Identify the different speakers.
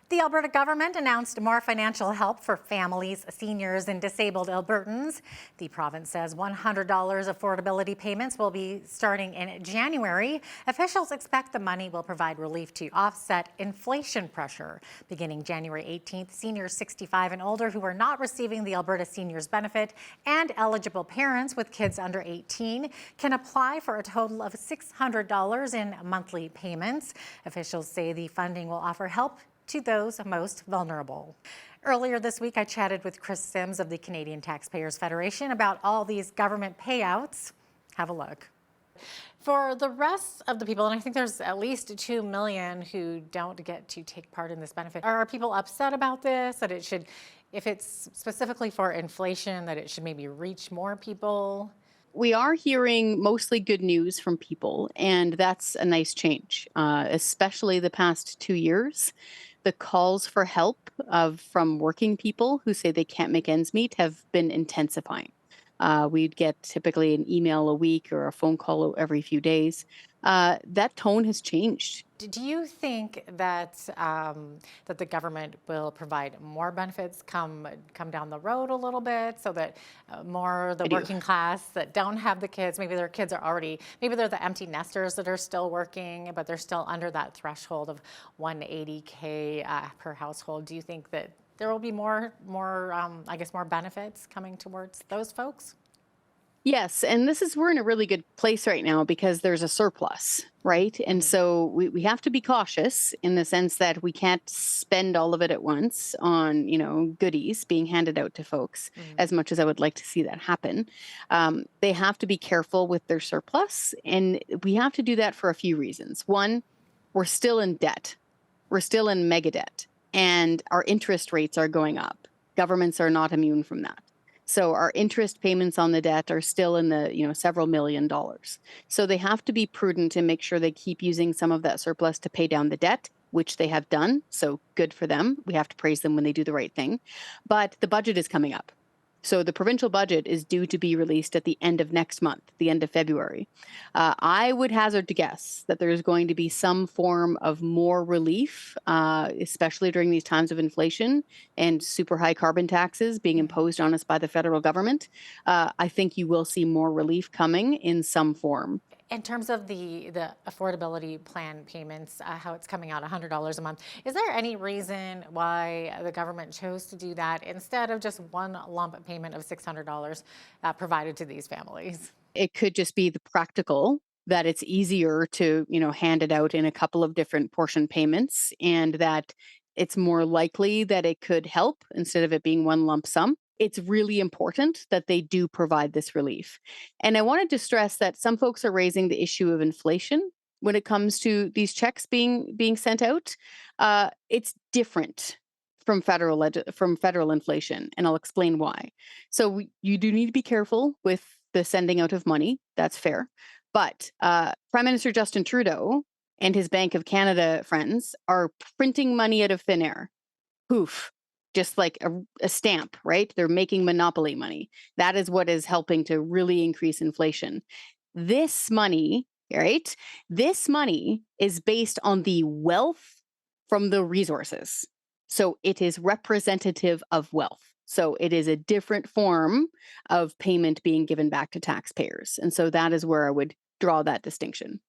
Speaker 1: The Alberta government announced more financial help for families, seniors, and disabled Albertans. The province says $100 affordability payments will be starting in January. Officials expect the money will provide relief to offset inflation pressure. Beginning January 18th, seniors 65 and older who are not receiving the Alberta Seniors Benefit and eligible parents with kids under 18 can apply for a total of $600 in monthly payments. Officials say the funding will offer help to those most vulnerable. Earlier this week, I chatted with Kris Sims of the Canadian Taxpayers Federation about all these government payouts. Have a look. For the rest of the people, and I think there's at least 2 million who don't get to take part in this benefit, are people upset about this, that it should, if it's specifically for inflation, that it should maybe reach more people?
Speaker 2: We are hearing mostly good news from people, and that's a nice change, especially the past 2 years. The calls for help from working people who say they can't make ends meet have been intensifying. We'd get typically an email a week or a phone call every few days. That tone has changed.
Speaker 1: Do you think that that the government will provide more benefits come down the road a little bit, so that more the
Speaker 2: I do.
Speaker 1: working class that don't have the kids, maybe their kids are already, maybe they're the empty nesters that are still working, but they're still under that threshold of 180K per household. Do you think that there will be more I guess more benefits coming towards those folks?
Speaker 2: Yes, and we're in a really good place right now because there's a surplus, right? And
Speaker 1: Mhm.
Speaker 2: so we have to be cautious in the sense that we can't spend all of it at once on, goodies being handed out to folks,
Speaker 1: Mhm.
Speaker 2: as much as I would like to see that happen. They have to be careful with their surplus, and we have to do that for a few reasons. One, we're still in debt. We're still in mega debt, and our interest rates are going up. Governments are not immune from that. So our interest payments on the debt are still in the, several $1 million. So they have to be prudent and make sure they keep using some of that surplus to pay down the debt, which they have done. So good for them. We have to praise them when they do the right thing. But the budget is coming up. So the provincial budget is due to be released at the end of next month, the end of February. I would hazard to guess that there's going to be some form of more relief, especially during these times of inflation and super high carbon taxes being imposed on us by the federal government. I think you will see more relief coming in some form.
Speaker 1: In terms of the affordability plan payments, how it's coming out $100 a month, is there any reason why the government chose to do that instead of just one lump payment of $600 provided to these families?
Speaker 2: It could just be the practical that it's easier to, hand it out in a couple of different portion payments, and that it's more likely that it could help instead of it being one lump sum. It's really important that they do provide this relief. And I wanted to stress that some folks are raising the issue of inflation when it comes to these checks being sent out. It's different from federal inflation, and I'll explain why. So you do need to be careful with the sending out of money. That's fair. But Prime Minister Justin Trudeau and his Bank of Canada friends are printing money out of thin air. Poof. Just like a stamp, right? They're making monopoly money. That is what is helping to really increase inflation. This money, right? This money is based on the wealth from the resources. So it is representative of wealth. So it is a different form of payment being given back to taxpayers. And so that is where I would draw that distinction.